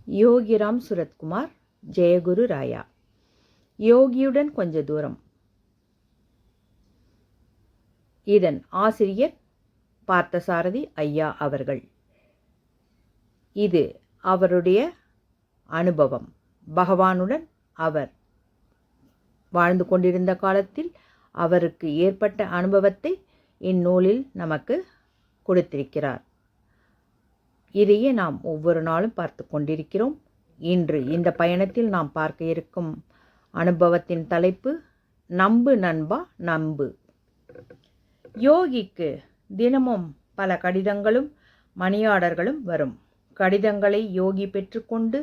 யோகிராம் சுரத்குமார், ஜெயகுரு ராயா. யோகியுடன் கொஞ்ச தூரம். இதன் ஆசிரியர் பார்த்தசாரதி ஐயா அவர்கள். இது அவருடைய அனுபவம். பகவானுடன் அவர் வாழ்ந்து கொண்டிருந்த காலத்தில் அவருக்கு ஏற்பட்ட அனுபவத்தை இந்நூலில் நமக்கு கொடுத்திருக்கிறார். இதையே நாம் ஒவ்வொரு நாளும் பார்த்து கொண்டிருக்கிறோம். இன்று இந்த பயணத்தில் நாம் பார்க்க இருக்கும் அனுபவத்தின் தலைப்பு நம்பு நண்பா நம்பு. யோகிக்கு தினமும் பல கடிதங்களும் மணியாடர்களும் வரும். கடிதங்களை யோகி பெற்றுக்கொண்டு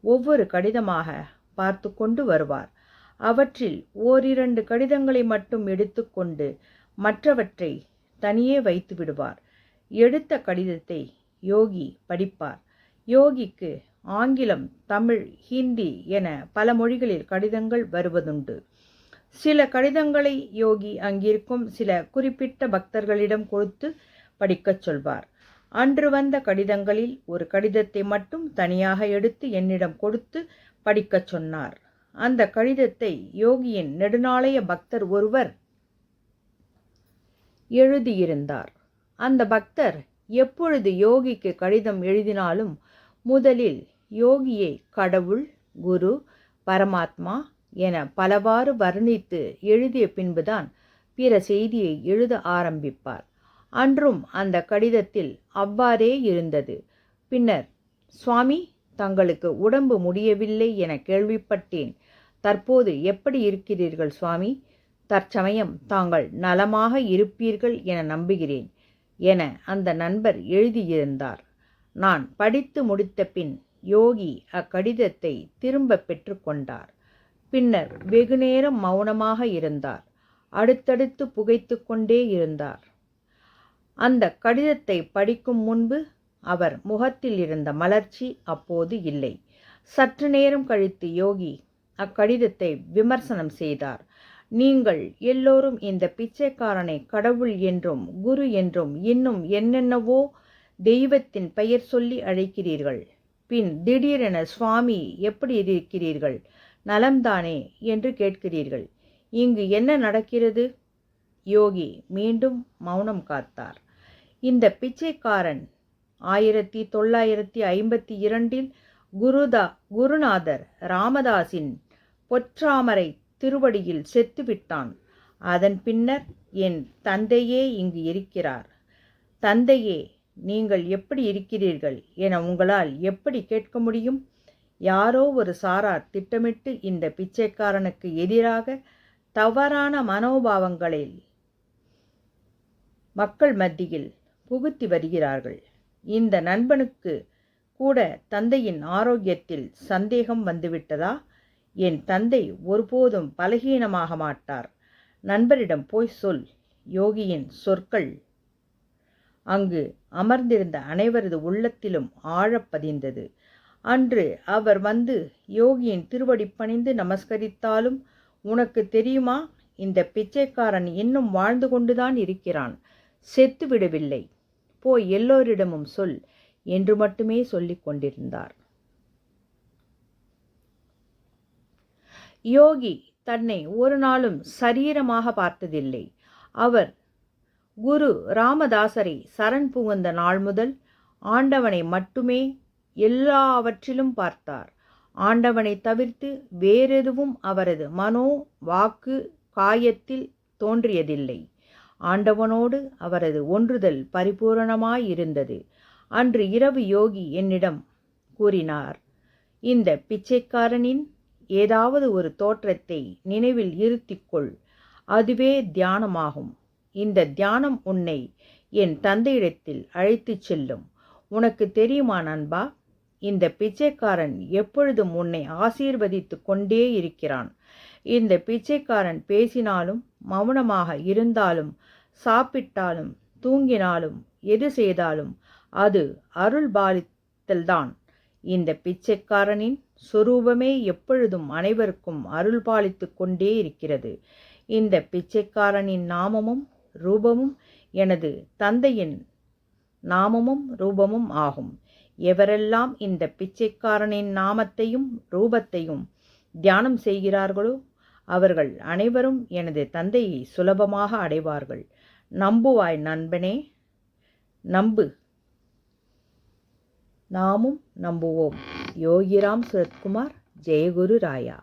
ஒவ்வொரு கடிதமாக பார்த்து கொண்டு வருவார். அவற்றில் ஓரிரண்டு கடிதங்களை மட்டும் எடுத்துக்கொண்டு மற்றவற்றை தனியே வைத்து விடுவார். எடுத்த கடிதத்தை யோகி படிப்பார். யோகிக்கு ஆங்கிலம், தமிழ், ஹிந்தி என பல மொழிகளில் கடிதங்கள் வருவதுண்டு. சில கடிதங்களை யோகி அங்கிருக்கும் சில குறிப்பிட்ட பக்தர்களிடம் கொடுத்து படிக்கச் சொல்வார். அன்று வந்த கடிதங்களில் ஒரு கடிதத்தை மட்டும் தனியாக எடுத்து என்னிடம் கொடுத்து படிக்கச் சொன்னார். அந்த கடிதத்தை யோகியின் நெடுநாளைய பக்தர் ஒருவர் எழுதியிருந்தார். அந்த பக்தர் எப்பொழுது யோகிக்கு கடிதம் எழுதினாலும் முதலில் யோகியை கடவுள், குரு, பரமாத்மா என பலவாறு வர்ணித்து எழுதிய பின்புதான் பிற செய்தியை எழுத ஆரம்பிப்பார். அன்றும் அந்த கடிதத்தில் அவ்வாறே இருந்தது. பின்னர், சுவாமி, தங்களுக்கு உடம்பு முடியவில்லை என கேள்விப்பட்டேன். தற்போது எப்படி இருக்கிறீர்கள் சுவாமி? தற்சமயம் தாங்கள் நலமாக இருப்பீர்கள் என நம்புகிறேன் என அந்த நண்பர் எழுதியிருந்தார். நான் படித்து முடித்த பின் யோகி அக்கடிதத்தை திரும்ப பெற்றுக்கொண்டார். பின்னர் வெகுநேரம் மௌனமாக இருந்தார். அடுத்தடுத்து புகைத்து கொண்டே இருந்தார். அந்த கடிதத்தை படிக்கும் முன்பு அவர் முகத்தில் இருந்த மலர்ச்சி அப்போது இல்லை. சற்று நேரம் கழித்து யோகி அக்கடிதத்தை விமர்சனம் செய்தார். நீங்கள் எல்லோரும் இந்த பிச்சைக்காரனை கடவுள் என்றும் குரு என்றும் இன்னும் என்னென்னவோ தெய்வத்தின் பெயர் சொல்லி அழைக்கிறீர்கள். பின் திடீரென சுவாமி எப்படி இருக்கிறீர்கள், நலம்தானே என்று கேட்கிறீர்கள். இங்கு என்ன நடக்கிறது? யோகி மீண்டும் மௌனம் காத்தார். இந்த பிச்சைக்காரன் 1952 குருநாதர் ராமதாஸின் பொற்றாமரை திருவடியில் செத்துவிட்டான். அதன் பின்னர் என் தந்தையே இங்கு இருக்கிறார். தந்தையே, நீங்கள் எப்படி இருக்கிறீர்கள் என உங்களால் எப்படி கேட்க முடியும்? யாரோ ஒரு சாரார் திட்டமிட்டு இந்த பிச்சைக்காரனுக்கு எதிராக தவறான மனோபாவங்களில் மக்கள் மத்தியில் புகுத்தி வருகிறார்கள். இந்த நண்பனுக்கு கூட தந்தையின் ஆரோக்கியத்தில் சந்தேகம் வந்துவிட்டதா? என் தந்தை ஒருபோதும் பலகீனமாக மாட்டார். நண்பரிடம் போய் சொல். யோகியின் சொற்கள் அங்கு அமர்ந்திருந்த அனைவரது உள்ளத்திலும் ஆழப்பதிந்தது. அன்று அவர் வந்து யோகியின் திருவடி பணிந்து நமஸ்கரித்தாலும், உனக்கு தெரியுமா, இந்த பிச்சைக்காரன் இன்னும் வாழ்ந்து கொண்டுதான் இருக்கிறான், செத்து விடவில்லை. போய் எல்லோரிடமும் சொல் என்று மட்டுமே சொல்லிக் கொண்டிருந்தார். யோகி தன்னை ஒரு நாளும் சரீரமாக பார்த்ததில்லை. அவர் குரு ராமதாசரை சரண் புகுந்த நாள் முதல் ஆண்டவனை மட்டுமே எல்லாவற்றிலும் பார்த்தார். ஆண்டவனை தவிர்த்து வேறெதுவும் அவரது மனோ, வாக்கு, காயத்தில் தோன்றியதில்லை. ஆண்டவனோடு அவரது ஒன்றுதல் பரிபூரணமாயிருந்தது. அன்று இரவு யோகி என்னிடம் கூறினார், இந்த பிச்சைக்காரனின் ஏதாவது ஒரு தோற்றத்தை நினைவில் இருத்திக்கொள், அதுவே தியானமாகும். இந்த தியானம் உன்னை என் தந்தையிடத்தில் அழைத்துச் செல்லும். உனக்கு தெரியுமா நண்பா, இந்த பிச்சைக்காரன் எப்பொழுதும் உன்னை ஆசீர்வதித்து கொண்டே இருக்கிறான். இந்த பிச்சைக்காரன் பேசினாலும், மௌனமாக இருந்தாலும், சாப்பிட்டாலும், தூங்கினாலும், எது செய்தாலும் அது அருள் பாலித்தல்தான். இந்த பிச்சைக்காரனின் சொரூபமே எப்பொழுதும் அனைவருக்கும் அருள் பாலித்து கொண்டே இருக்கிறது. இந்த பிச்சைக்காரனின் நாமமும் ரூபமும் எனது தந்தையின் நாமமும் ரூபமும் ஆகும். எவரெல்லாம் இந்த பிச்சைக்காரனின் நாமத்தையும் ரூபத்தையும் தியானம் செய்கிறார்களோ அவர்கள் அனைவரும் எனது தந்தையை சுலபமாக அடைவார்கள். நம்புவாய் நண்பனே, நம்பு. நாமும் நம்புவோம். யோகிராம் சுரத்குமார், ஜெயகுரு ராயா.